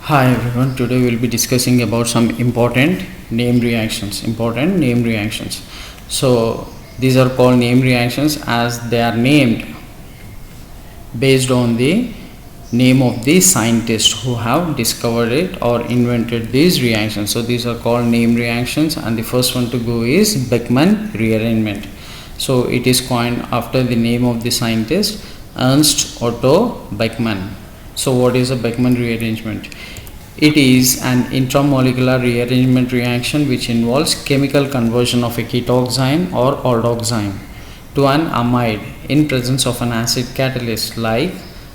Hi everyone, today we'll be discussing about some important name reactions. So these are called name reactions as they are named based on the name of the scientist who have discovered it or invented these reactions. So these are called name reactions, and the first one to go is Beckmann rearrangement. So it is coined after the name of the scientist Ernst Otto Beckmann. So what is a Beckmann rearrangement? It is an intramolecular rearrangement reaction which involves chemical conversion of a ketoxime or aldoxime to an amide in presence of an acid catalyst like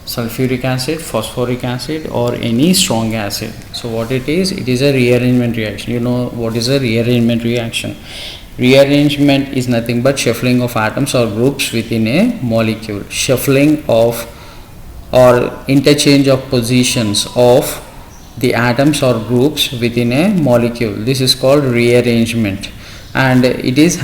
sulfuric acid, phosphoric acid, or any strong acid. So what it is a rearrangement reaction. You know what is a rearrangement reaction? Rearrangement is nothing but shuffling of atoms or groups within a molecule. Shuffling of or interchange of positions of the atoms or groups within a molecule. This is called rearrangement, and it is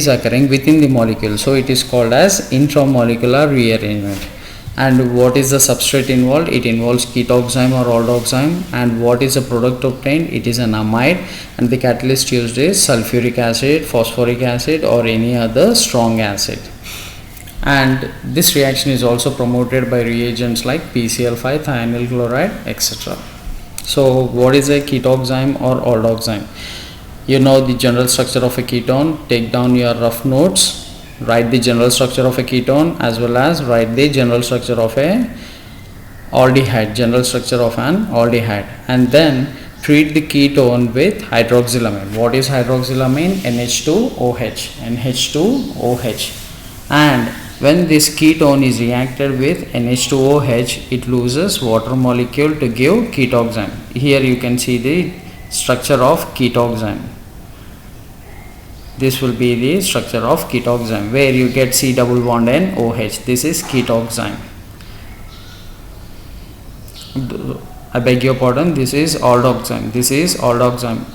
occurring within the molecule, so it is called as intramolecular rearrangement. And what is the substrate involved? It involves ketoxime or aldoxime. And what is the product obtained? It is an amide, and the catalyst used is sulfuric acid, phosphoric acid, or any other strong acid. And this reaction is also promoted by reagents like PCl5, thionyl chloride, etc. So what is a ketoxime or aldoxime? You know the general structure of a ketone. Take down your rough notes, write the general structure of a ketone as well as write the general structure of a aldehyde, and then treat the ketone with hydroxylamine. What is hydroxylamine? NH2OH. And when this ketone is reacted with NH2OH, it loses water molecule to give ketoxime. Here you can see the structure of ketoxime. This will be the structure of ketoxime, where you get C double bond N OH. This is ketoxime. I beg your pardon, this is aldoxime.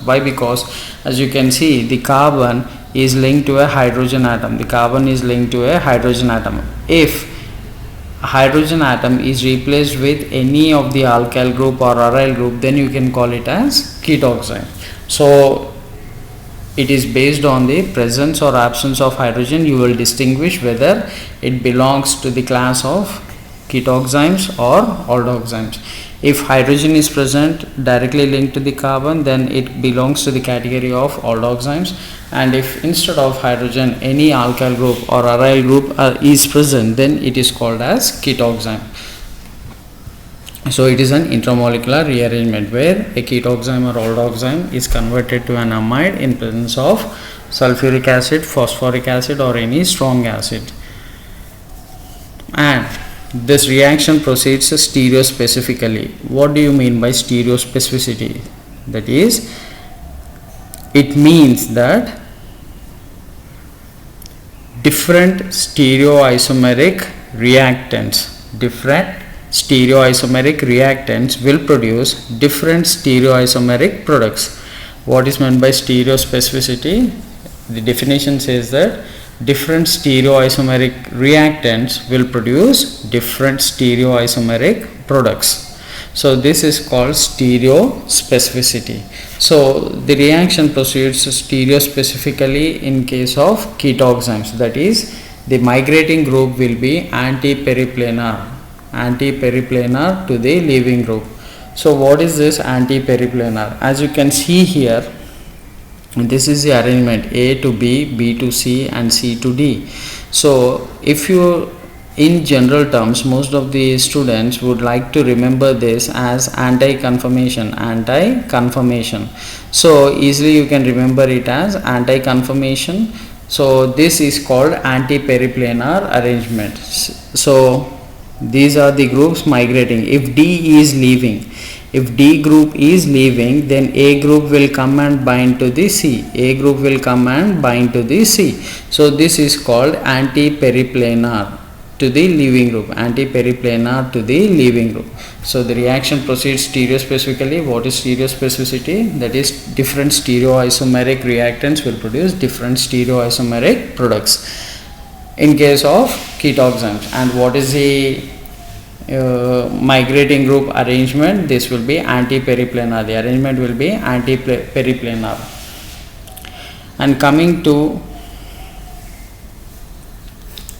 Why? Because as you can see, the carbon is linked to a hydrogen atom. If hydrogen atom is replaced with any of the alkyl group or aryl group, then you can call it as ketoxime. So it is based on the presence or absence of hydrogen. You will distinguish whether it belongs to the class of ketoxymes or aldoxymes. If hydrogen is present directly linked to the carbon, then it belongs to the category of aldoxymes. And if instead of hydrogen any alkyl group or aryl group is present, then it is called as ketoxime. So it is an intramolecular rearrangement where a ketoxime or aldoxime is converted to an amide in presence of sulfuric acid, phosphoric acid, or any strong acid. And this reaction proceeds stereospecifically. What do you mean by stereospecificity? That is, it means that different stereoisomeric reactants will produce different stereoisomeric products. What is meant by stereospecificity? The definition says that different stereoisomeric reactants will produce different stereoisomeric products. So this is called stereospecificity. So the reaction proceeds stereospecifically in case of ketoxymes. That is, the migrating group will be antiperiplanar to the leaving group. So what is this antiperiplanar? As you can see here, this is the arrangement: A to B, B to C, and C to D. So if you, in general terms, most of the students would like to remember this as anti-conformation. So easily you can remember it as anti-conformation. So this is called antiperiplanar arrangement. So these are the groups migrating. If D group is leaving, then A group will come and bind to the C. So this is called antiperiplanar to the leaving group. So the reaction proceeds stereospecifically. What is stereospecificity? That is, different stereoisomeric reactants will produce different stereoisomeric products in case of ketoxymes. And what is the migrating group arrangement, this will be anti-periplanar. The arrangement will be anti-periplanar. And coming to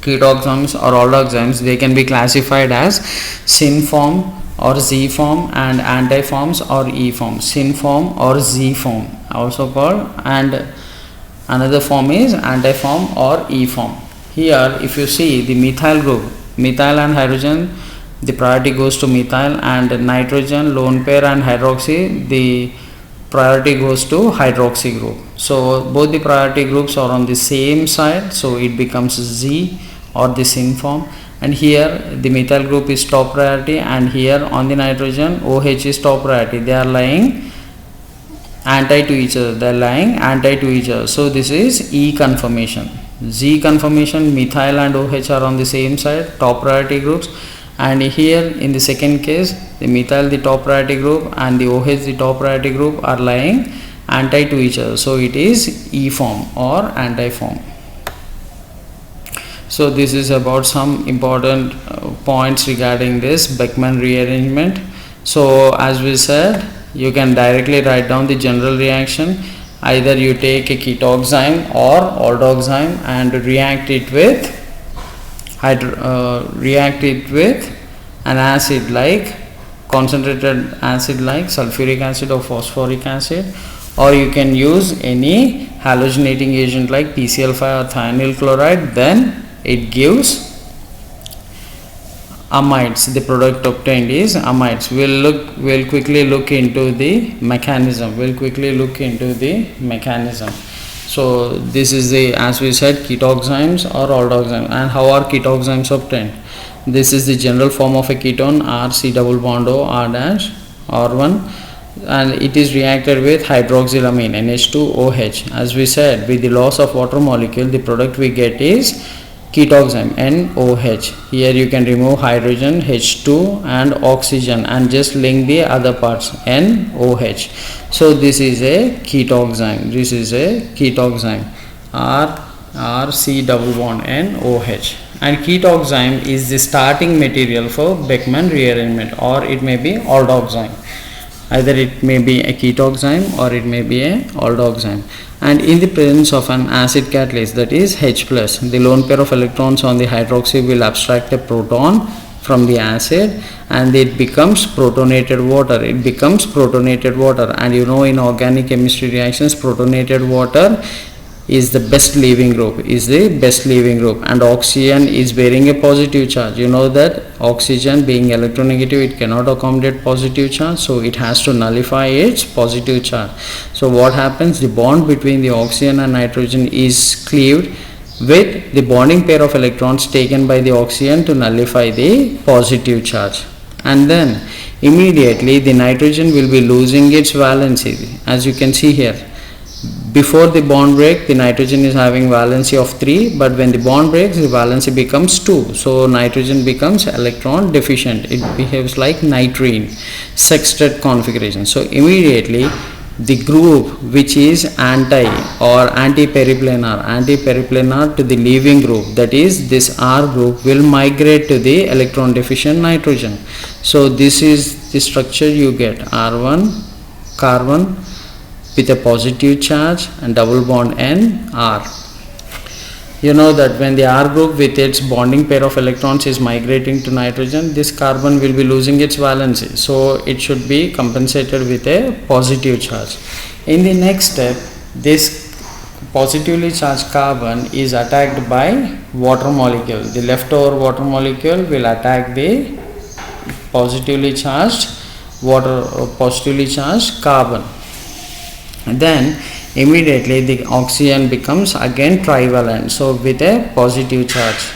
ketoxymes or aldoxymes, they can be classified as syn form or Z form and antiforms or E form. Syn form or Z form also called, and another form is antiform or E form. Here if you see the methyl group, methyl and hydrogen, the priority goes to methyl, and nitrogen, lone pair and hydroxy, the priority goes to hydroxy group. So both the priority groups are on the same side, so it becomes Z or the syn form. And here the methyl group is top priority, and here on the nitrogen OH is top priority. They are lying anti to each other. So this is E conformation. Z conformation, methyl and OH are on the same side, top priority groups, and here in the second case the methyl the top priority group and the OH the top priority group are lying anti to each other, so it is E form or antiform. So this is about some important points regarding this Beckmann rearrangement. So as we said, you can directly write down the general reaction. Either you take a ketoxyme or aldoxyme and react it with an acid like concentrated acid like sulfuric acid or phosphoric acid, or you can use any halogenating agent like PCl5 or thionyl chloride. Then it gives amides. The product obtained is amides. We'll quickly look into the mechanism. So this is the, as we said, ketoxymes or aldoxymes. And how are ketoxymes obtained? This is the general form of a ketone, R C double bond O R dash R1, and it is reacted with hydroxylamine NH2OH. As we said, with the loss of water molecule, the product we get is ketoxyme NOH. Here you can remove hydrogen H2 and oxygen and just link the other parts NOH. So this is a ketoxyme. R C double bond NOH. And ketoxyme is the starting material for Beckmann rearrangement, or it may be aldoxyme. Either it may be a ketoxyme or it may be a aldoxyme. And in the presence of an acid catalyst, that is H+, the lone pair of electrons on the hydroxy will abstract a proton from the acid and it becomes protonated water. And you know, in organic chemistry reactions, protonated water is the best leaving group, and oxygen is bearing a positive charge. You know that oxygen being electronegative, it cannot accommodate positive charge, so it has to nullify its positive charge. So what happens? The bond between the oxygen and nitrogen is cleaved with the bonding pair of electrons taken by the oxygen to nullify the positive charge, and then immediately the nitrogen will be losing its valency. As you can see here, before the bond break, the nitrogen is having valency of 3, but when the bond breaks, the valency becomes 2. So nitrogen becomes electron deficient. It behaves like nitrene, sextet configuration. So immediately the group which is anti or anti-periplanar to the leaving group, that is this R group, will migrate to the electron deficient nitrogen. So this is the structure you get: R1 carbon with a positive charge and double bond N R. You know that when the R group with its bonding pair of electrons is migrating to nitrogen, this carbon will be losing its valency, so it should be compensated with a positive charge. In the next step, this positively charged carbon is attacked by water molecule. The leftover water molecule will attack the positively charged carbon. Then immediately the oxygen becomes again trivalent, so with a positive charge,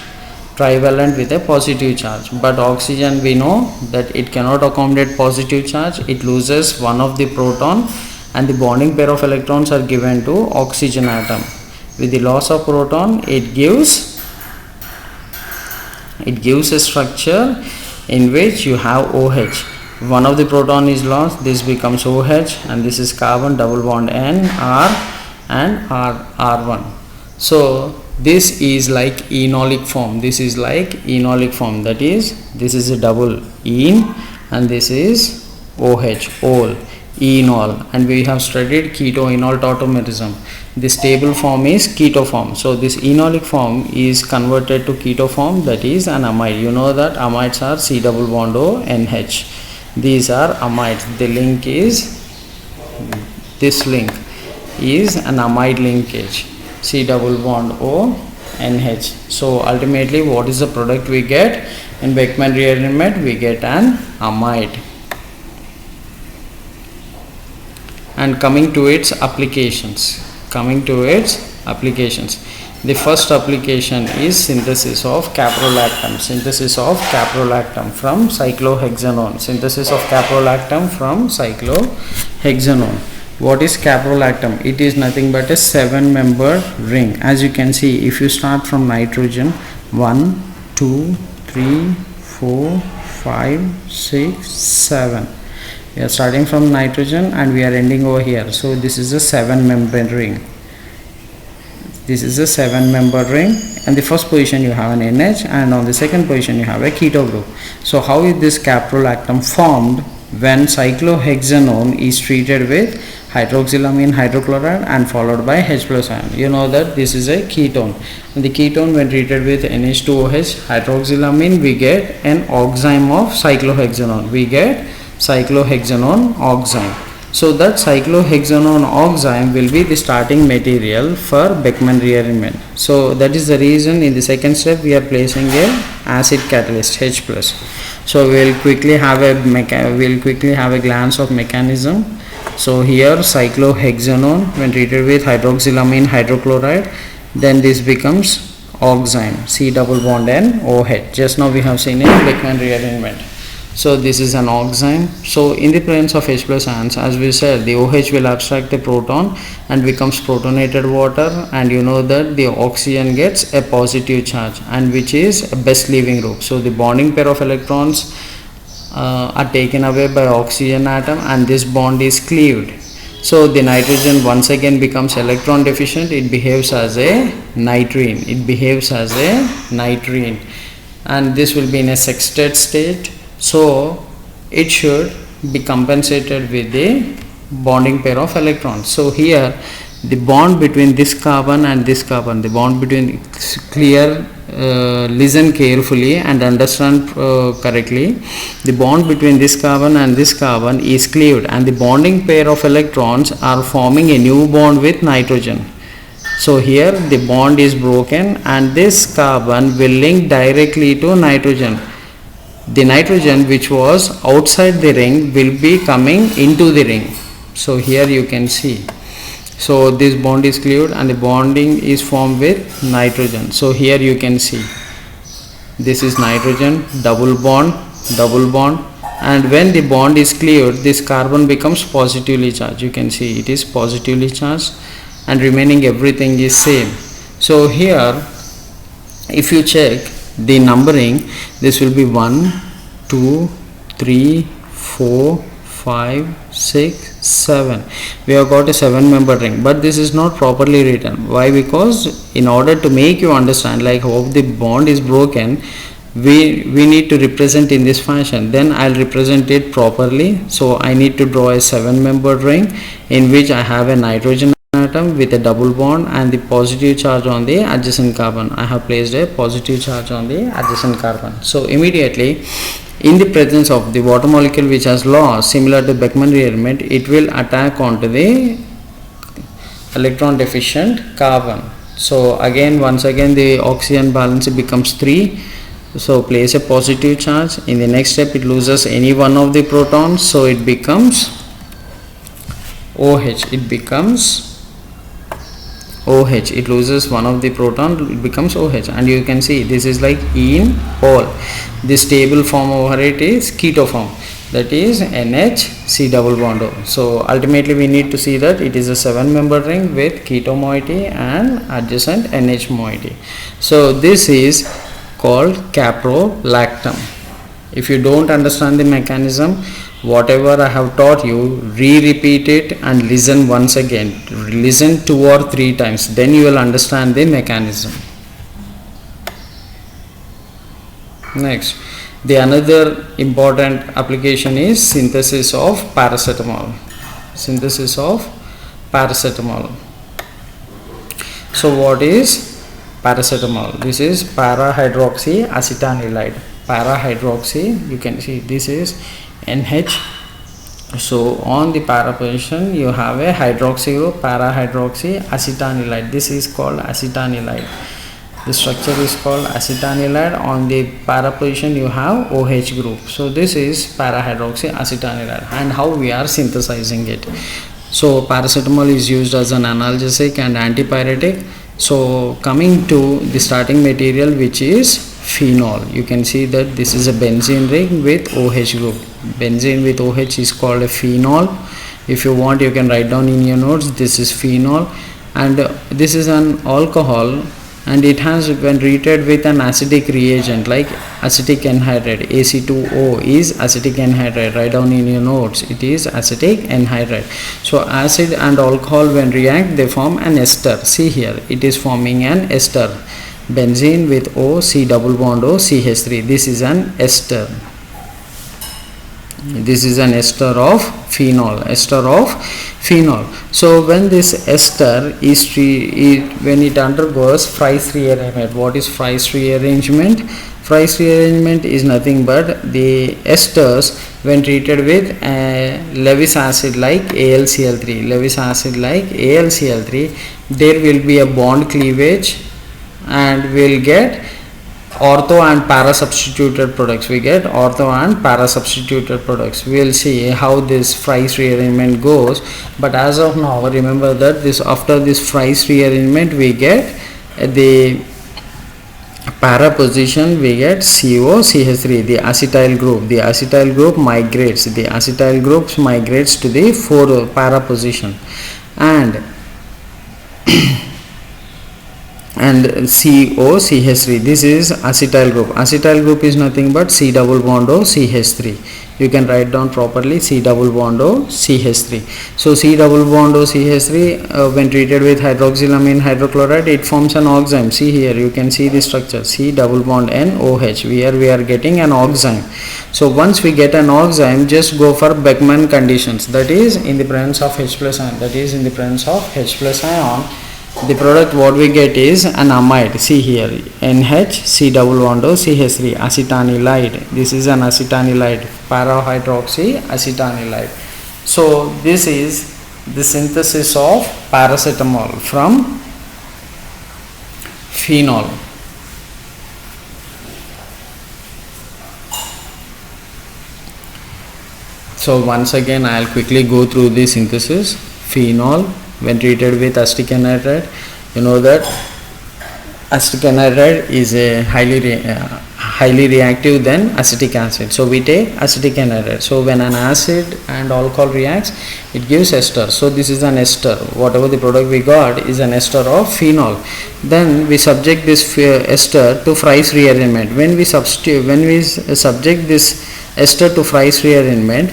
but oxygen, we know that it cannot accommodate positive charge. It loses one of the proton and the bonding pair of electrons are given to oxygen atom. With the loss of proton, it gives a structure in which you have OH. One of the proton is lost, this becomes OH, and this is carbon, double bond N, R and R1. So this is like enolic form. This is like enolic form, that is, this is a double en and this is OH, ol, enol, and we have studied keto-enol tautomerism. The stable form is keto form. So this enolic form is converted to keto form, that is an amide. You know that amides are C double bond O NH. These are amides. The link is, this link is an amide linkage, C double bond O NH. So ultimately what is the product we get? In Beckmann rearrangement we get an amide. And coming to its applications, the first application is synthesis of caprolactam, from cyclohexanone. What is caprolactam? It is nothing but a 7-membered ring. As you can see, if you start from nitrogen, 1 2 3 4 5 6 7, we are starting from nitrogen and we are ending over here. So this is a 7-membered ring. And the first position you have an NH, and on the second position you have a keto group. So how is this caprolactam formed? When cyclohexanone is treated with hydroxylamine hydrochloride and followed by H plus ion. You know that this is a ketone. And the ketone, when treated with NH2OH hydroxylamine, we get an oxime of cyclohexanone. We get cyclohexanone oxime. So that cyclohexanone oxime will be the starting material for Beckmann rearrangement. So that is the reason in the second step we are placing a acid catalyst H plus. So we'll quickly have a glance of mechanism. So here cyclohexanone, when treated with hydroxylamine hydrochloride, then this becomes oxime, C double bond N OH. Just now we have seen in Beckmann rearrangement. So this is an oxime. So in the presence of H plus ions, as we said, the OH will abstract the proton and becomes protonated water, and you know that the oxygen gets a positive charge, and which is a best leaving group. So the bonding pair of electrons are taken away by oxygen atom and this bond is cleaved. So the nitrogen once again becomes electron deficient. It behaves as a nitrene. And this will be in a sextet state. So it should be compensated with the bonding pair of electrons. So here the bond between this carbon and this carbon, listen carefully and understand correctly. The bond between this carbon and this carbon is cleaved, and the bonding pair of electrons are forming a new bond with nitrogen. So here the bond is broken and this carbon will link directly to nitrogen. The nitrogen which was outside the ring will be coming into the ring. So here you can see. So this bond is cleaved and the bonding is formed with nitrogen. So here you can see. This is nitrogen, double bond, and when the bond is cleaved, this carbon becomes positively charged. You can see it is positively charged and remaining everything is same. So here if you check the numbering, this will be 1 2 3 4 5 6 7. We have got a 7-membered ring, but this is not properly written. Why? Because in order to make you understand like how the bond is broken, we need to represent in this fashion. Then I'll represent it properly. So I need to draw a 7-membered ring in which I have a nitrogen atom with a double bond and the positive charge on the adjacent carbon. I have placed a positive charge on the adjacent carbon. So immediately in the presence of the water molecule which has loss, similar to Beckmann rearrangement, it will attack onto the electron deficient carbon. So again, once again the oxygen balance becomes 3. So place a positive charge. In the next step it loses any one of the protons, so it becomes OH. It loses one of the proton, it becomes OH, and you can see this is like en ol. The stable form over it is keto form, that is NH C double bond O. So ultimately we need to see that it is a 7-membered ring with keto moiety and adjacent NH moiety. So this is called caprolactam. If you don't understand the mechanism, whatever I have taught you, repeat it and listen once again. Listen 2 or 3 times, then you will understand the mechanism. Next, the another important application is synthesis of paracetamol. Synthesis of paracetamol. So what is paracetamol? This is para-hydroxyacetanilide. Para-hydroxy, you can see this is NH. So on the para position you have a hydroxy group, para-hydroxyacetanilide. This is called acetanilide. The structure is called acetanilide. On the para position you have OH group. So this is para-hydroxyacetanilide, and how we are synthesizing it. So paracetamol is used as an analgesic and antipyretic. So coming to the starting material, which is phenol, you can see that this is a benzene ring with OH group. Benzene with OH is called a phenol. If you want, you can write down in your notes, this is phenol, and this is an alcohol, and it has, when treated with an acidic reagent like acetic anhydride, AC2O is acetic anhydride. Write down in your notes, it is acetic anhydride. So acid and alcohol, when react, they form an ester. See here, it is forming an ester. Benzene with O, C double bond O, CH3. This is an ester. This is an ester of phenol. Ester of phenol. So when this ester is when it undergoes Fries rearrangement. What is Fries rearrangement? Fries rearrangement is nothing but the esters, when treated with Lewis acid like AlCl3. Lewis acid like AlCl3, there will be a bond cleavage, and we'll get ortho and para substituted products. We get ortho and para substituted products. We'll see how this Fries rearrangement goes, but as of now remember that this, after this Fries rearrangement, we get the para position, we get COCH3, the acetyl group. The acetyl group migrates. The acetyl groups migrates to the para position, and COCH3, this is acetyl group. Acetyl group is nothing but C double bond O CH3. You can write down properly, C double bond O CH3. So C double bond O CH3, when treated with hydroxylamine hydrochloride, it forms an oxime. See here, you can see the structure, C double bond N OH. Here we are getting an oxime. So once we get an oxime, just go for Beckmann conditions, that is in the presence of H plus ion. That is in the presence of H plus ion, the product what we get is an amide. See here, NH, C double bond O CH3, acetanilide. This is an acetanilide, para-hydroxyacetanilide. So this is the synthesis of paracetamol from phenol. So once again I will quickly go through the synthesis. Phenol, when treated with acetic anhydride, you know that acetic anhydride is a highly reactive than acetic acid. So we take acetic anhydride. So when an acid and alcohol reacts, it gives ester. So this is an ester. Whatever the product we got is an ester of phenol. Then we subject this ester to Fries rearrangement. When we subject this ester to Fries rearrangement,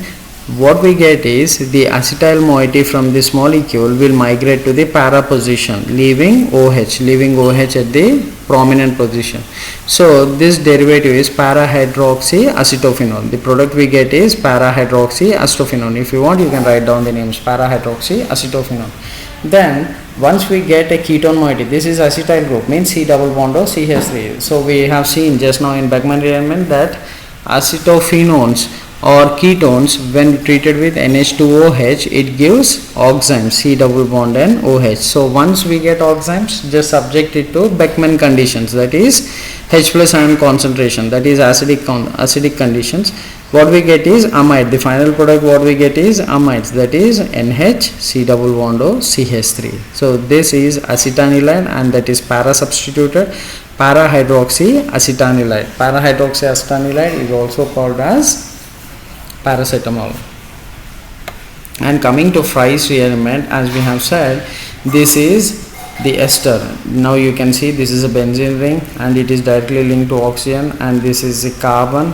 what we get is the acetyl moiety from this molecule will migrate to the para position, leaving OH at the prominent position. So this derivative is para-hydroxyacetophenone. The product we get is para-hydroxyacetophenone. If you want, you can write down the names, para-hydroxyacetophenone. Then once we get a ketone moiety, this is acetyl group, means C double bond O CH3. So we have seen just now in Beckmann rearrangement that acetophenones or ketones, when treated with NH2OH, it gives oximes, C double bond N OH. So once we get oximes, just subject it to Beckmann conditions, that is H plus ion concentration, that is acidic conditions. What we get is amide. The final product what we get is amides, that is NH, C double bond O CH3. So this is acetanilide, and that is para substituted para-hydroxyacetanilide. Para-hydroxyacetanilide is also called as paracetamol. And coming to Fries rearrangement, as we have said, this is the ester. Now you can see this is a benzene ring and it is directly linked to oxygen, and this is a carbon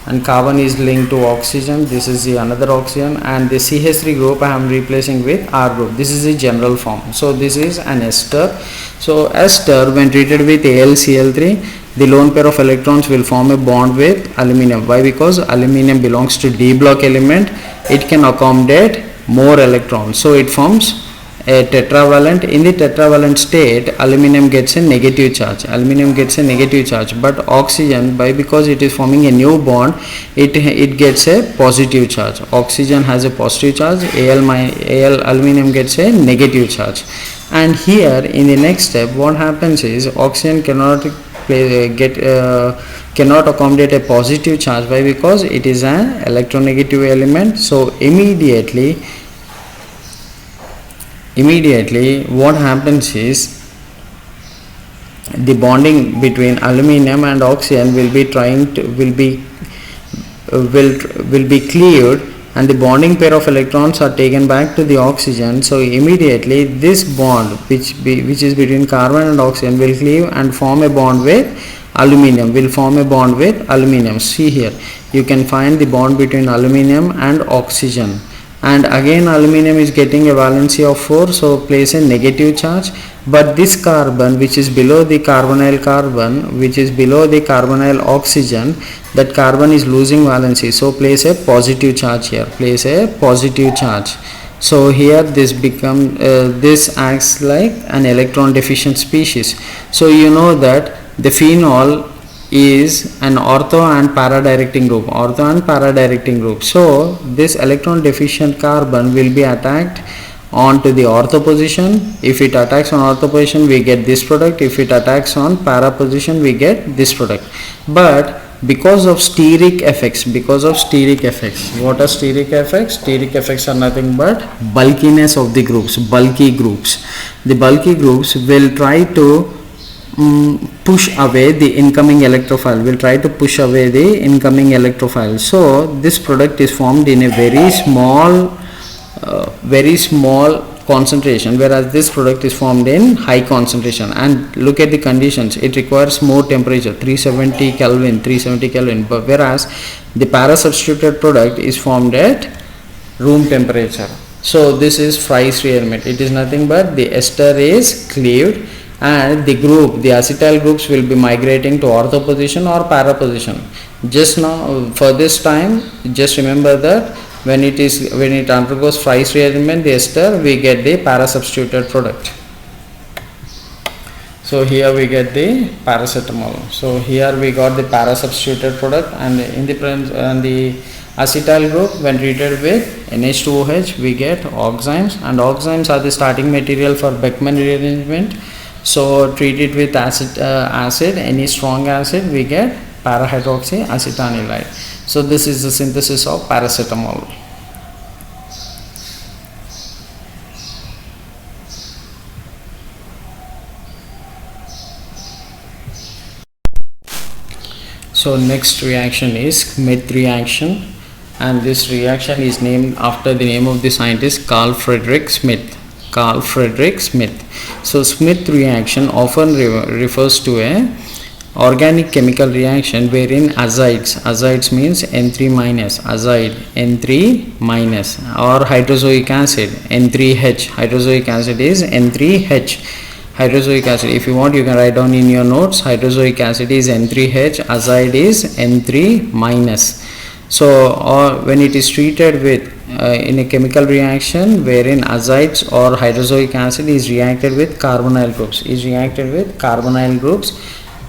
and carbon is linked to oxygen. This is the another oxygen, and the CH3 group I am replacing with R group. This is the general form. So this is an ester. So ester, when treated with AlCl3, the lone pair of electrons will form a bond with aluminum. Why? Because aluminum belongs to D block element. It can accommodate more electrons, so it forms a tetravalent. In the tetravalent state, aluminum gets a negative charge. But oxygen, because it is forming a new bond, it gets a positive charge. Oxygen has a positive charge. Al aluminum gets a negative charge. And here in the next step, what happens is oxygen cannot accommodate a positive charge. Why? Because it is an electronegative element. So immediately what happens is the bonding between aluminum and oxygen will be cleaved, and the bonding pair of electrons are taken back to the oxygen. So immediately this bond which is between carbon and oxygen will cleave and form a bond with aluminum. See here, you can find the bond between aluminum and oxygen. And again aluminum is getting a valency of 4, so place a negative charge. But this carbon which is below the carbonyl oxygen, that carbon is losing valency, so place a positive charge here. So here this acts like an electron deficient species. So you know that the phenol is an ortho and para directing group. So this electron deficient carbon will be attacked onto the ortho position. If it attacks on ortho position, we get this product. If it attacks on para position, we get this product. But because of steric effects, what are steric effects? Steric effects are nothing but bulkiness of the groups. The bulky groups will try to push away the incoming electrophile. So this product is formed in a very small concentration, whereas this product is formed in high concentration. And look at the conditions, it requires more temperature, 370 Kelvin, but whereas the para substituted product is formed at room temperature. So this is Fry's rearrangement. It is nothing but the ester is cleaved, and the acetyl groups will be migrating to ortho position or para position. Just now, for this time, just remember that when it undergoes Fry's rearrangement, the ester, we get the para substituted product. So here we get the paracetamol. So here we got the para substituted product, and in the acetyl group, when treated with NH2OH, we get oximes, and oximes are the starting material for Beckmann rearrangement. So treat it with acid, any strong acid, we get para-hydroxyacetanilide. So this is the synthesis of paracetamol. So next reaction is Smith reaction, and this reaction is named after the name of the scientist Carl Friedrich Smith. So Smith reaction often refers to a organic chemical reaction wherein azides means N3 minus, or hydrozoic acid N3H. Hydrozoic acid is N3H. Hydrozoic acid, if you want, you can write down in your notes. Hydrozoic acid is N3H, azide is N3 minus. So when it is treated with in a chemical reaction wherein azides or hydrozoic acid is reacted with carbonyl groups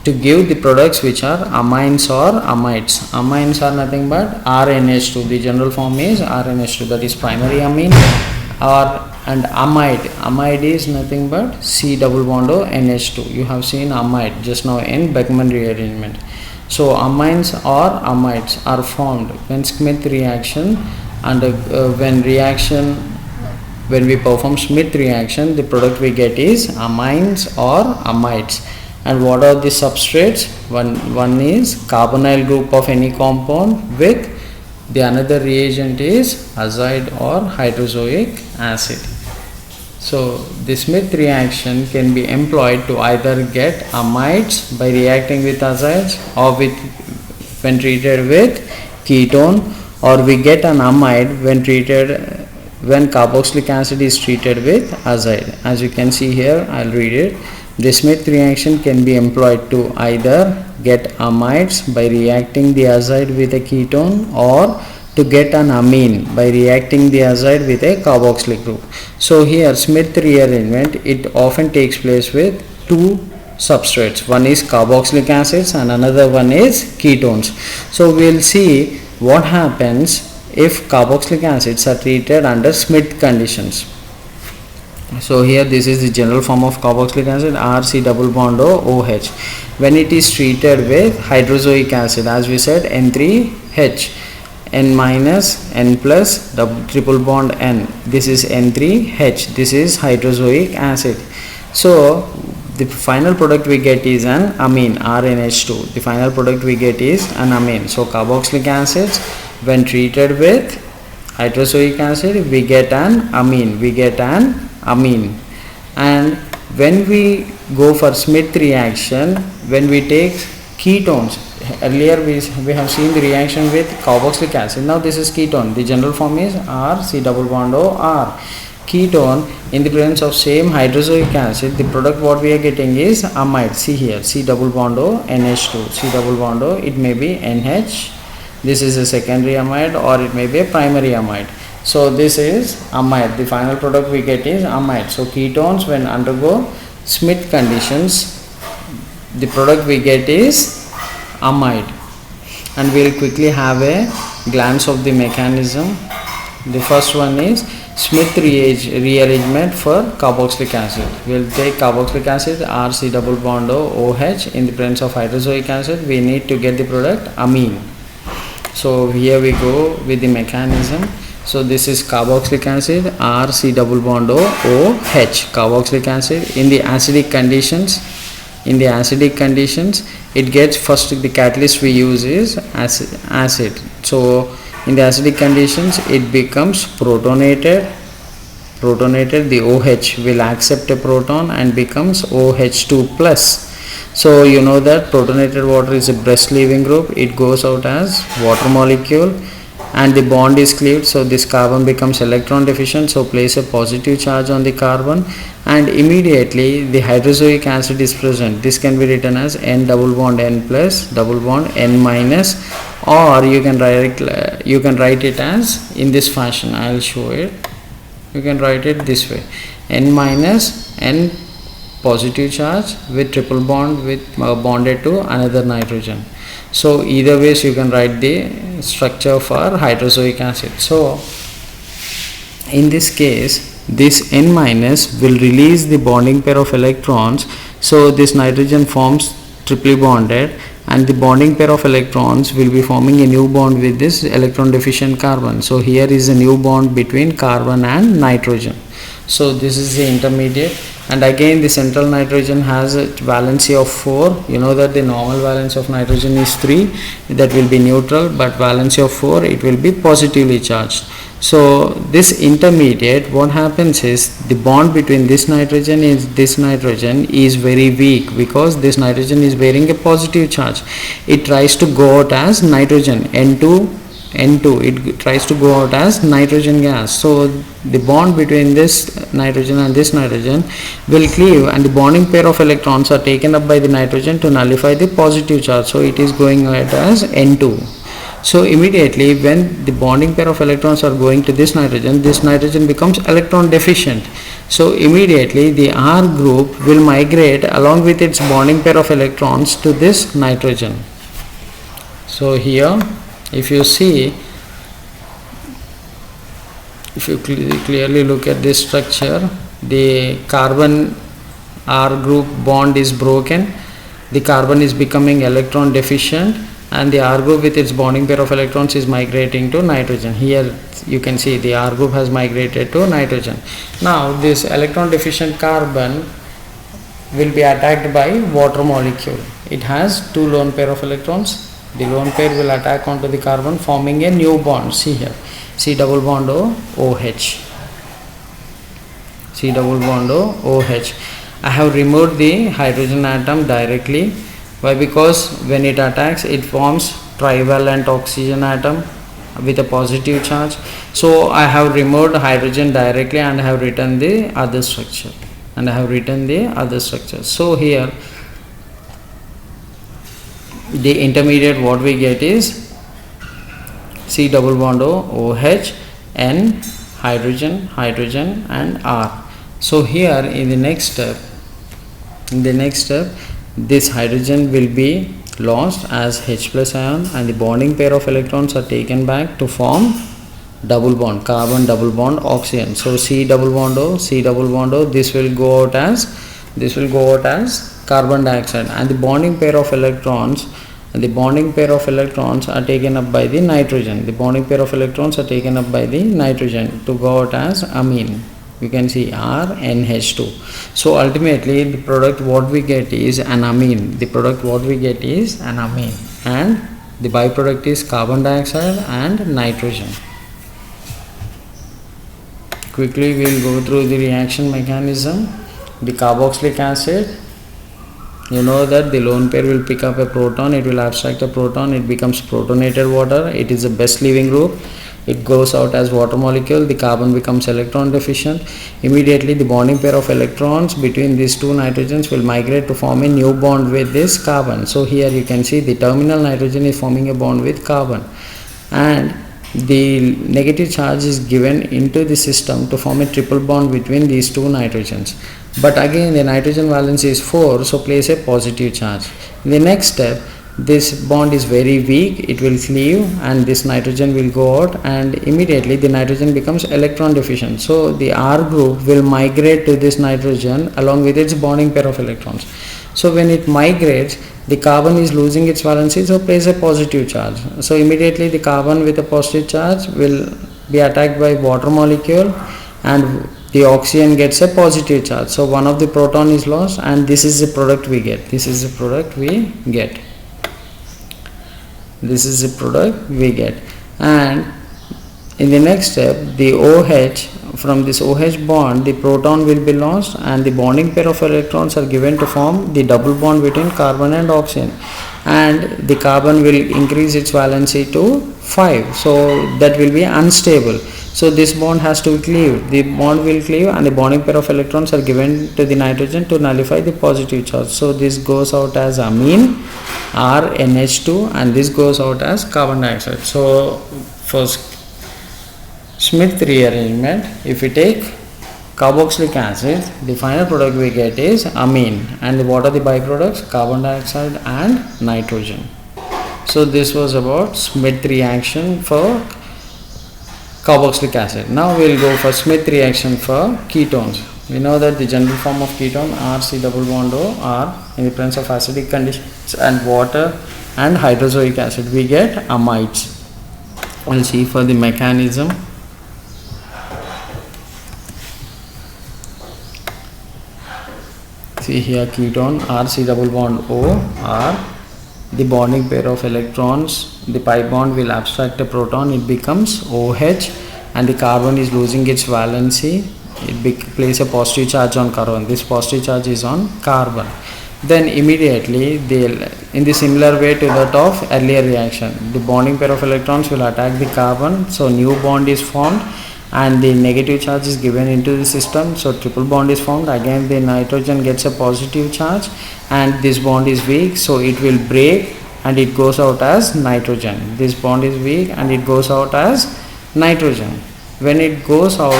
to give the products which are amines or amides. Amines are nothing but RNH2. The general form is RNH2, that is primary amine. And amide is nothing but C double bond O NH2. You have seen amide just now in Beckmann rearrangement. So amines or amides are formed when Smith reaction, and when we perform Smith reaction, the product we get is amines or amides. And what are the substrates? One is carbonyl group of any compound with the another reagent is azide or hydrozoic acid. So the Smith reaction can be employed to either get amides by reacting with azides, or when treated with ketone, or we get an amide when carboxylic acid is treated with azide. As you can see here, I'll read it. The Smith reaction can be employed to either get amides by reacting the azide with a ketone, or to get an amine by reacting the azide with a carboxylic group. So here Smith rearrangement, it often takes place with two substrates. One is carboxylic acids and another one is ketones. So we will see what happens if carboxylic acids are treated under Smith conditions. So here this is the general form of carboxylic acid, RC double bond OH. When it is treated with hydrozoic acid, as we said, N3H, N minus, N plus, double triple bond N. This is N3H. This is hydrozoic acid. So the final product we get is an amine, RNH2. The final product we get is an amine. So carboxylic acids, when treated with hydrozoic acid, we get an amine. And when we go for Smith reaction, when we take ketones, earlier we have seen the reaction with carboxylic acid. Now this is ketone. The general form is R C double bond O R. Ketone, in the presence of same hydrozoic acid, the product what we are getting is amide. See here, C double bond O NH2. C double bond O, it may be NH. This is a secondary amide, or it may be a primary amide. So this is amide. The final product we get is amide. So ketones, when undergo Smith conditions, the product we get is amide. And we will quickly have a glance of the mechanism. The first one is Smith rearrangement for carboxylic acid. We will take carboxylic acid, RC double bond OH, in the presence of hydrozoic acid. We need to get the product amine. So here we go with the mechanism. So this is carboxylic acid, RC double bond OH, carboxylic acid. In the acidic conditions, it gets, first the catalyst we use is acid. So in the acidic conditions, it becomes protonated. The OH will accept a proton and becomes OH2 plus. So you know that protonated water is a breast leaving group. It goes out as water molecule, and the bond is cleaved. So this carbon becomes electron deficient, so place a positive charge on the carbon, and immediately the hydrozoic acid is present. This can be written as N double bond N plus, double bond N minus, or you can write it as in this fashion. I will show it. You can write it this way: N minus, N positive charge with triple bond with bonded to another nitrogen. So either ways you can write the structure for hydrozoic acid. So in this case, this N minus will release the bonding pair of electrons. So this nitrogen forms triply bonded, and the bonding pair of electrons will be forming a new bond with this electron deficient carbon. So here is a new bond between carbon and nitrogen. So this is the intermediate, and again the central nitrogen has a valency of 4. You know that the normal valence of nitrogen is 3, that will be neutral, but valency of 4, it will be positively charged. So this intermediate, what happens is the bond between this nitrogen and this nitrogen is very weak, because this nitrogen is bearing a positive charge. It tries to go out as nitrogen, N2, it tries to go out as nitrogen gas. So the bond between this nitrogen and this nitrogen will cleave, and the bonding pair of electrons are taken up by the nitrogen to nullify the positive charge. So it is going out as N2. So immediately when the bonding pair of electrons are going to this nitrogen becomes electron deficient. So immediately the R group will migrate along with its bonding pair of electrons to this nitrogen. So here, if you see, if you clearly look at this structure, the carbon R group bond is broken, the carbon is becoming electron deficient, and the R group with its bonding pair of electrons is migrating to nitrogen. Here you can see the R group has migrated to nitrogen. Now this electron deficient carbon will be attacked by water molecule. It has two lone pair of electrons. The lone pair will attack onto the carbon, forming a new bond. See here, C double bond OH. C double bond OH. I have removed the hydrogen atom directly. Why? Because when it attacks, it forms trivalent oxygen atom with a positive charge. So I have removed hydrogen directly and I have written the other structure. So here the intermediate what we get is C double bond OH, N, hydrogen and R. So here in the next step, this hydrogen will be lost as H plus ion and the bonding pair of electrons are taken back to form double bond, carbon double bond oxygen. So C double bond O, this will go out as carbon dioxide, and the bonding pair of electrons are taken up by the nitrogen. To go out as amine. You can see RNH2. So ultimately the product what we get is an amine. And the byproduct is carbon dioxide and nitrogen. Quickly we will go through the reaction mechanism. The carboxylic acid, you know that the lone pair will pick up a proton, it will abstract a proton, it becomes protonated water. It is the best leaving group. It goes out as water molecule. The carbon becomes electron deficient. Immediately the bonding pair of electrons between these two nitrogens will migrate to form a new bond with this carbon. So here you can see the terminal nitrogen is forming a bond with carbon, and the negative charge is given into the system to form a triple bond between these two nitrogens. But again the nitrogen valence is 4, so place a positive charge. In the next step, this bond is very weak, it will cleave and this nitrogen will go out, and immediately the nitrogen becomes electron deficient. So the R group will migrate to this nitrogen along with its bonding pair of electrons. So when it migrates, the carbon is losing its valency, so place a positive charge. So immediately the carbon with a positive charge will be attacked by water molecule and the oxygen gets a positive charge. So one of the proton is lost, and this is the product we get. And in the next step, the OH, from this OH bond the proton will be lost and the bonding pair of electrons are given to form the double bond between carbon and oxygen, and the carbon will increase its valency to 5, so that will be unstable. So this bond has to cleave. The bond will cleave and the bonding pair of electrons are given to the nitrogen to nullify the positive charge. So this goes out as amine, RNH2, and this goes out as carbon dioxide. So for Smith rearrangement, if we take carboxylic acid, the final product we get is amine, and what are the byproducts? Carbon dioxide and nitrogen. So this was about Smith reaction for carboxylic acid. Now we will go for Smith reaction for ketones. We know that the general form of ketone RC double bond O are in the presence of acidic conditions and water and hydrozoic acid we get amides. We will see for the mechanism. See here ketone RC double bond O are the bonding pair of electrons. The pi bond will abstract a proton, it becomes OH, and the carbon is losing its valency. It places a positive charge on carbon. This positive charge is on carbon. Then immediately in the similar way to that of earlier reaction, the bonding pair of electrons will attack the carbon, so new bond is formed and the negative charge is given into the system, so triple bond is formed. Again the nitrogen gets a positive charge and this bond is weak, so it will break and it goes out as nitrogen. This bond is weak and it goes out as nitrogen. When it goes out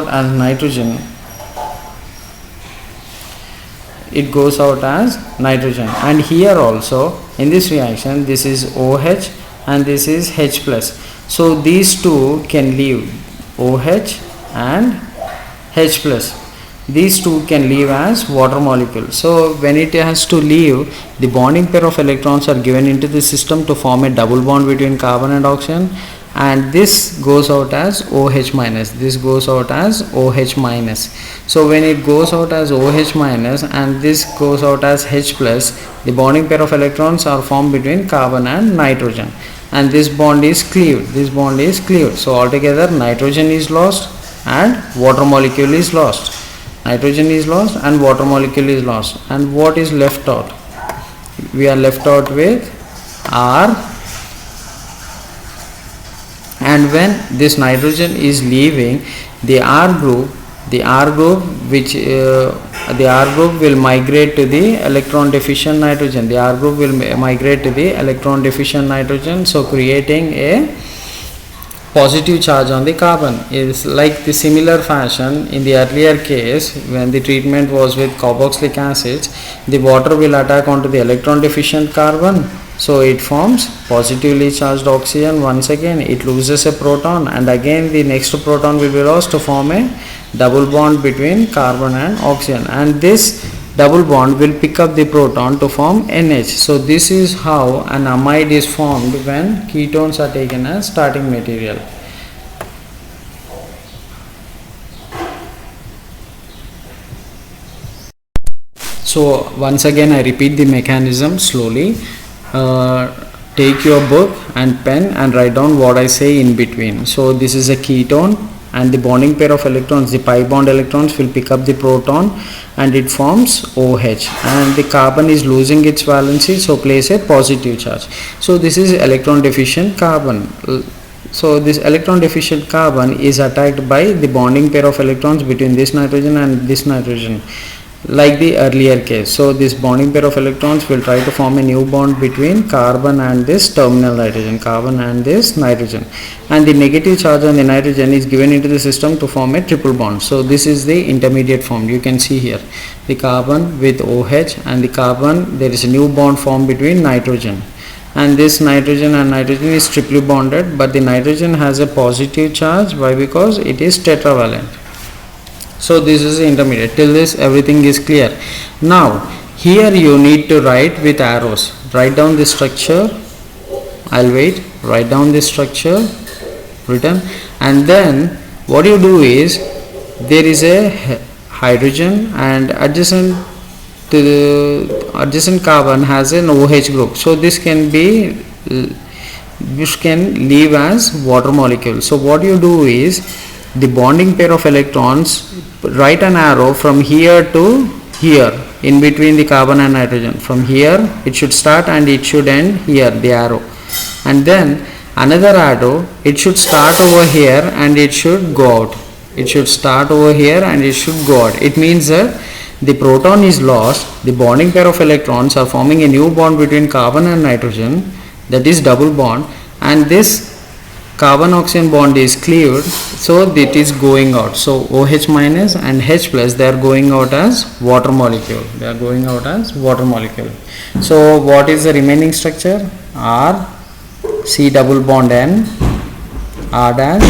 as nitrogen, it goes out as nitrogen. And here also in this reaction, this is OH and this is H plus. So these two can leave, OH and H plus. These two can leave as water molecules. So when it has to leave, the bonding pair of electrons are given into the system to form a double bond between carbon and oxygen, and this goes out as OH minus. This goes out as OH minus. So when it goes out as OH minus and this goes out as H plus, the bonding pair of electrons are formed between carbon and nitrogen, and this bond is cleaved. So altogether nitrogen is lost and water molecule is lost. And what is left out? we are left out with R, and when this nitrogen is leaving the R group, the R group will migrate to the electron deficient nitrogen. The R group will migrate to the electron deficient nitrogen, so creating a positive charge on the carbon. Is like the similar fashion in the earlier case when the treatment was with carboxylic acids, the water will attack onto the electron deficient carbon, so it forms positively charged oxygen. Once again it loses a proton, and again the next proton will be lost to form a double bond between carbon and oxygen, and this double bond will pick up the proton to form NH. So this is how an amide is formed when ketones are taken as starting material. So once again I repeat the mechanism slowly. Take your book and pen and write down what I say in between. So this is a ketone, and the bonding pair of electrons, the pi bond electrons, will pick up the proton and it forms OH, and the carbon is losing its valency, so place a positive charge. So this is electron deficient carbon. So this electron deficient carbon is attacked by the bonding pair of electrons between this nitrogen and this nitrogen, like the earlier case. So this bonding pair of electrons will try to form a new bond between carbon and this terminal nitrogen, carbon and this nitrogen, and the negative charge on the nitrogen is given into the system to form a triple bond. So this is the intermediate form. You can see here the carbon with OH, and the carbon, there is a new bond formed between nitrogen, and this nitrogen and nitrogen is triply bonded, but the nitrogen has a positive charge. Why? Because it is tetravalent. So this is the intermediate. Till this everything is clear. Now here you need to write with arrows. Write down the structure. I'll wait. Write down the structure written, and then what you do is there is a hydrogen, and adjacent to the adjacent carbon has an OH group. So this can be, this can leave as water molecule. So what you do is the bonding pair of electrons, write an arrow from here to here in between the carbon and nitrogen. From here it should start and it should end here, the arrow, and then another arrow, it should start over here and it should go out. It should start over here and it should go out. It means that the proton is lost, the bonding pair of electrons are forming a new bond between carbon and nitrogen, that is double bond, and this carbon oxygen bond is cleaved, so it is going out. So OH minus and H plus, they are going out as water molecule. They are going out as water molecule. So what is the remaining structure? R, C double bond N, R dash,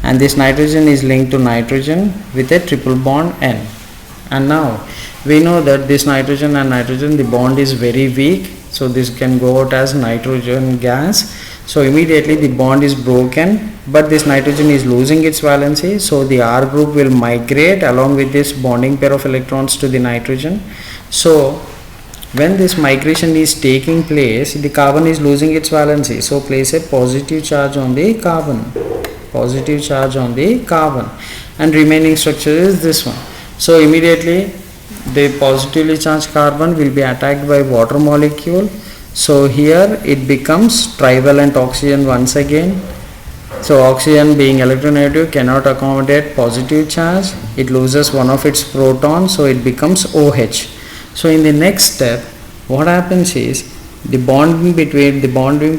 and this nitrogen is linked to nitrogen with a triple bond N. And now we know that this nitrogen and nitrogen, the bond is very weak, so this can go out as nitrogen gas. So immediately the bond is broken, but this nitrogen is losing its valency, so the R group will migrate along with this bonding pair of electrons to the nitrogen. So when this migration is taking place, the carbon is losing its valency, so place a positive charge on the carbon, positive charge on the carbon, and remaining structure is this one. So immediately the positively charged carbon will be attacked by water molecule. So here it becomes trivalent oxygen once again. So oxygen, being electronegative, cannot accommodate positive charge. It loses one of its protons, so it becomes OH. So in the next step, what happens is the bonding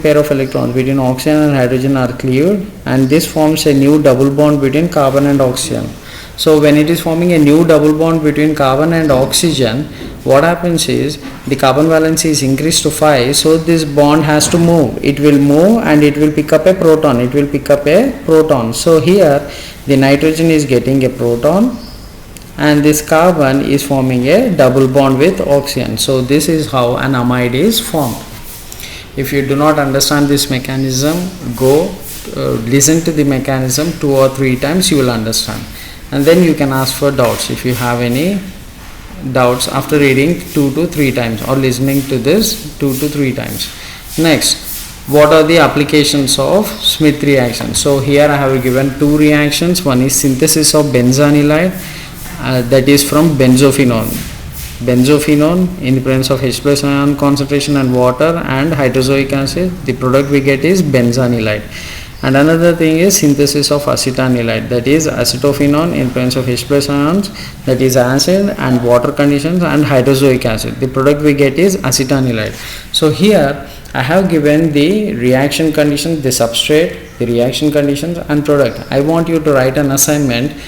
pair of electrons between oxygen and hydrogen are cleaved, and this forms a new double bond between carbon and oxygen. So when it is forming a new double bond between carbon and oxygen, what happens is the carbon valency is increased to 5, so this bond has to move. It will move and it will pick up a proton. It will pick up a proton. So here the nitrogen is getting a proton, and this carbon is forming a double bond with oxygen. So this is how an amide is formed. If you do not understand this mechanism, go listen to the mechanism 2 or 3 times, you will understand, and then you can ask for doubts if you have any doubts after reading 2 to 3 times or listening to this 2 to 3 times. Next, what are the applications of Smith reaction? So here I have given 2 reactions. One is synthesis of benzanilide, that is from benzophenone. benzophenone in the presence of H plus ion concentration and water and hydrozoic acid. The product we get is benzanilide. And another thing is synthesis of acetanilide, that is acetophenone in presence of H plus ions, that is acid, and water conditions and hydrozoic acid. The product we get is acetanilide. So here I have given the reaction conditions, the substrate, the reaction conditions and product. I want you to write an assignment,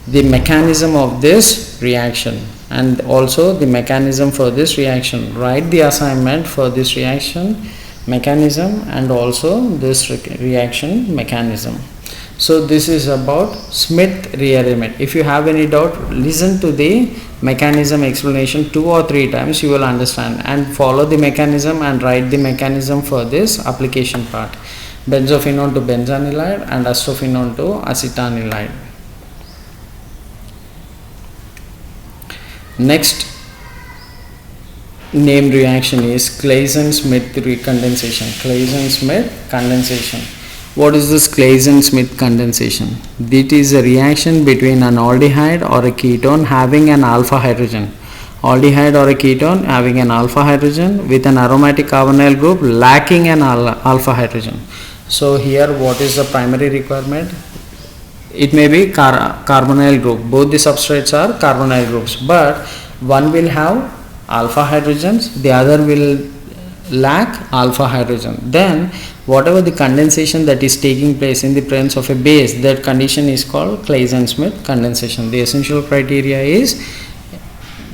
the mechanism of this reaction and also the mechanism for this reaction. Write the assignment for this reaction mechanism and also this reaction mechanism. So this is about Smith rearrangement. If you have any doubt, listen to the mechanism explanation 2 or 3 times, you will understand, and follow the mechanism and write the mechanism for this application part. Benzophenone to benzanilide and acetophenone to acetanilide. Next named reaction is Claisen-Smith recondensation. Claisen-Smith condensation. What is this Claisen-Smith condensation? It is a reaction between an aldehyde or a ketone having an alpha hydrogen. Aldehyde or a ketone having an alpha hydrogen with an aromatic carbonyl group lacking an alpha hydrogen. So here what is the primary requirement? It may be carbonyl group. Both the substrates are carbonyl groups, but one will have alpha hydrogens, the other will lack alpha hydrogen. Then whatever the condensation that is taking place in the presence of a base, that condition is called Claisen-Smith condensation. The essential criteria is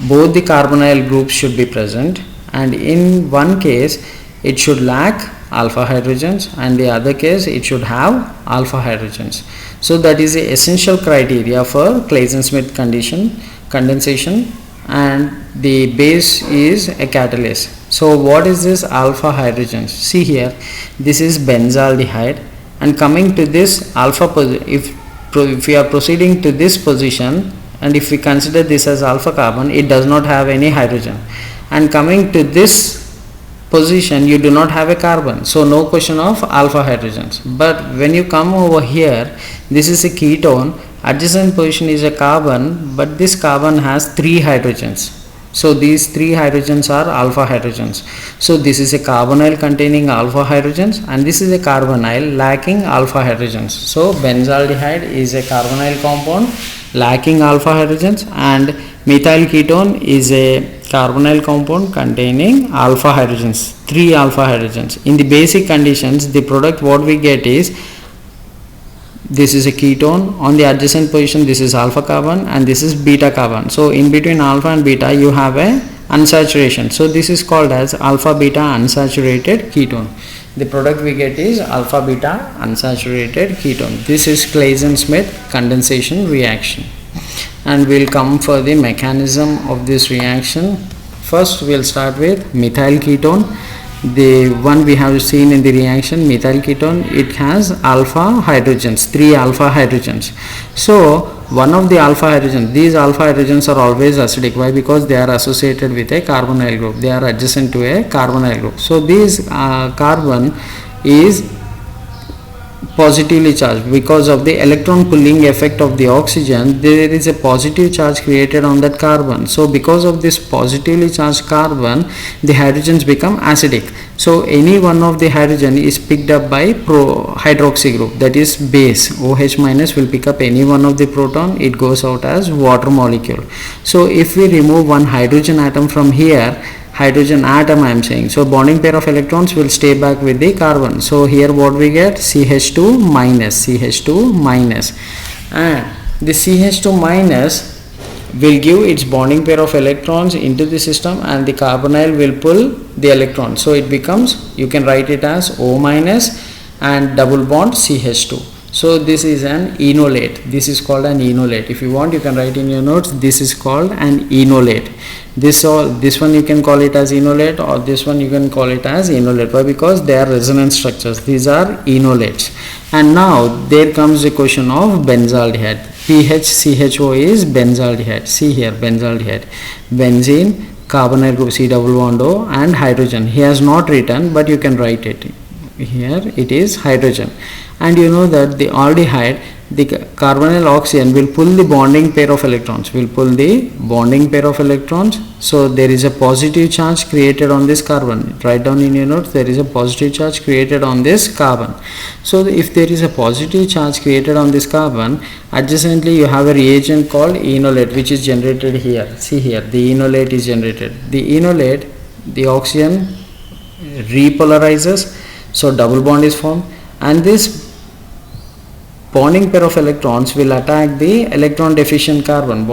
both the carbonyl groups should be present, and in one case it should lack alpha hydrogens and the other case it should have alpha hydrogens. So that is the essential criteria for Claisen-Smith condensation, and the base is a catalyst. So what is this alpha hydrogens? See here, this is benzaldehyde, and coming to this alpha if we are proceeding to this position and if we consider this as alpha carbon, it does not have any hydrogen, and coming to this position you do not have a carbon, so no question of alpha hydrogens. But when you come over here, this is a ketone, adjacent position is a carbon, but this carbon has 3 hydrogens. So these 3 hydrogens are alpha hydrogens. So this is a carbonyl containing alpha hydrogens and this is a carbonyl lacking alpha hydrogens. So benzaldehyde is a carbonyl compound lacking alpha hydrogens, and methyl ketone is a carbonyl compound containing alpha hydrogens, 3 alpha hydrogens. In the basic conditions, the product what we get is, this is a ketone, on the adjacent position this is alpha carbon and this is beta carbon. So in between alpha and beta you have a unsaturation. So this is called as alpha beta unsaturated ketone. The product we get is alpha beta unsaturated ketone. This is Claisen-Smith condensation reaction. And we'll come for the mechanism of this reaction. First we'll start with methyl ketone. The one we have seen in the reaction, methyl ketone, it has alpha hydrogens, 3 alpha hydrogens. So one of the alpha hydrogens, these alpha hydrogens are always acidic. Why? Because they are associated with a carbonyl group, they are adjacent to a carbonyl group. So this carbon is positively charged because of the electron pulling effect of the oxygen. There is a positive charge created on that carbon. So because of this positively charged carbon, the hydrogens become acidic. So any one of the hydrogen is picked up by hydroxy group, that is base. OH minus will pick up any one of the proton, it goes out as water molecule. So if we remove one hydrogen atom from here, hydrogen atom I am saying, so bonding pair of electrons will stay back with the carbon. So here what we get, CH2 minus, and the CH2 minus will give its bonding pair of electrons into the system and the carbonyl will pull the electron. So it becomes, you can write it as O minus and double bond CH2. So this is an enolate. This is called an enolate. If you want, you can write in your notes, this is called an enolate. This one you can call it as enolate, or this one you can call it as enolate. Why? Because they are resonance structures. These are enolates. And now there comes the question of benzaldehyde. PHCHO is benzaldehyde. See here, benzaldehyde. Benzene, carbonyl group C double bond O, and hydrogen. He has not written, but you can write it. here it is hydrogen, and you know that the aldehyde, the carbonyl oxygen will pull the bonding pair of electrons, so there is a positive charge created on this carbon. Write down in your notes, there is a positive charge created on this carbon. So if there is a positive charge created on this carbon, adjacently you have a reagent called enolate, which is generated here. See here, the enolate is generated. The enolate, the oxygen repolarizes, so double bond is formed, and this bonding pair of electrons will attack the electron deficient carbon.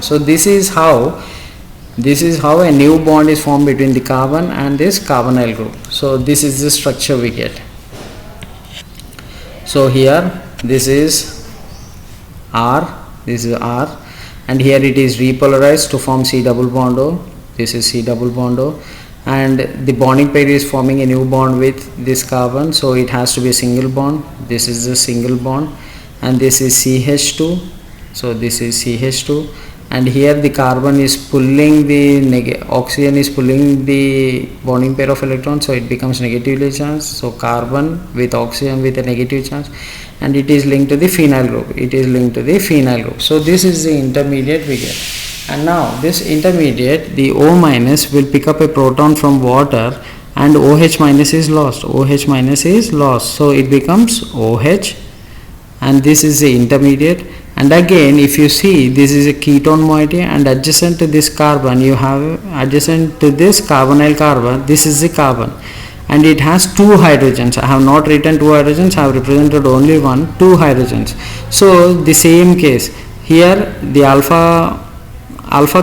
So this is how a new bond is formed between the carbon and this carbonyl group. So this is the structure we get. So here this is R, and here it is repolarized to form C double bond O. This is C double bond O, and the bonding pair is forming a new bond with this carbon, so it has to be a single bond. This is a single bond, and this is CH2, so this is CH2, and here the carbon is pulling the oxygen is pulling the bonding pair of electrons, so it becomes negatively charged. So carbon with oxygen with a negative charge, and it is linked to the phenyl group. So this is the intermediate we get. And now this intermediate, the O minus will pick up a proton from water, and OH minus is lost. So it becomes OH, and this is the intermediate. And again, if you see, this is a ketone moiety, and adjacent to this carbon you have, adjacent to this carbonyl carbon, this is the carbon, and it has two hydrogens. I have not written two hydrogens, I have represented only one, two hydrogens. So the same case here, the alpha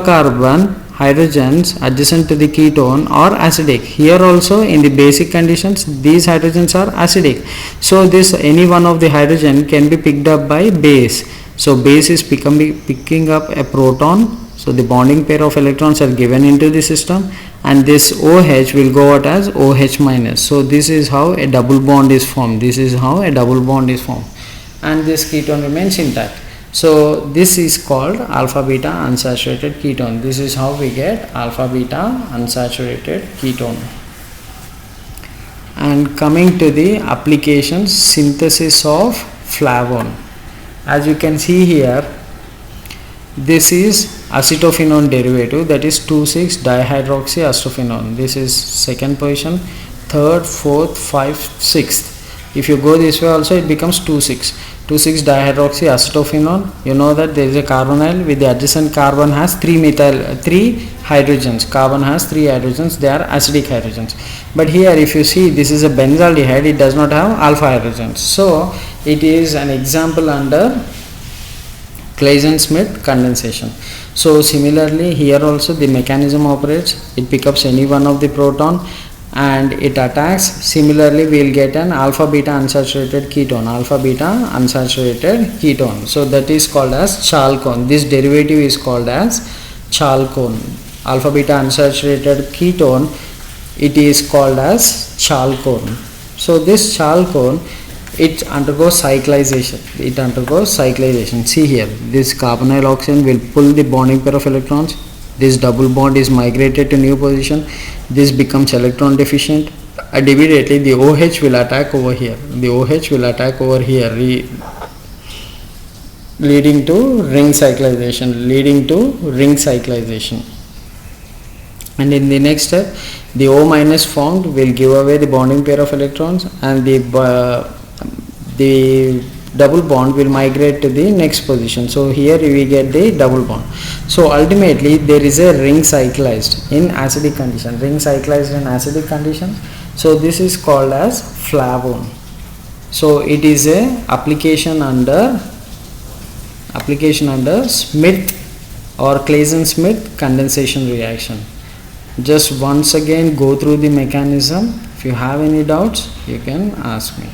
carbon hydrogens adjacent to the ketone are acidic. Here also in the basic conditions these hydrogens are acidic. So this any one of the hydrogen can be picked up by base. So base is picking up a proton. So the bonding pair of electrons are given into the system, and this OH will go out as OH minus. So this is how a double bond is formed. And this ketone remains intact. So this is called alpha beta unsaturated ketone. This is how we get alpha beta unsaturated ketone. And coming to the applications, synthesis of flavone. As you can see here, this is acetophenone derivative, that is 2,6-dihydroxyacetophenone. This is second position, third, fourth, fifth, sixth. If you go this way also, it becomes 2,6-dihydroxyacetophenone. You know that there is a carbonyl with the adjacent carbon has three hydrogens. Carbon has three hydrogens, they are acidic hydrogens. But here if you see, this is a benzaldehyde, it does not have alpha hydrogens. So it is an example under Claisen-Smith condensation. So similarly here also the mechanism operates, it picks up any one of the proton and it attacks. Similarly we will get an alpha beta unsaturated ketone, so that is called as chalcone. This derivative is called as chalcone. Alpha beta unsaturated ketone, it is called as chalcone. So this chalcone, it undergoes cyclization. See here, this carbonyl oxygen will pull the bonding pair of electrons. This double bond is migrated to new position. This becomes electron deficient, and immediately the OH will attack over here. Leading to ring cyclization. And in the next step, the O minus formed will give away the bonding pair of electrons, and the double bond will migrate to the next position. So here we get the double bond. So ultimately there is a ring cyclized in acidic condition. So this is called as flavone. So it is a application under Smith or Claisen-Smith condensation reaction. Just once again go through the mechanism. If you have any doubts, you can ask me.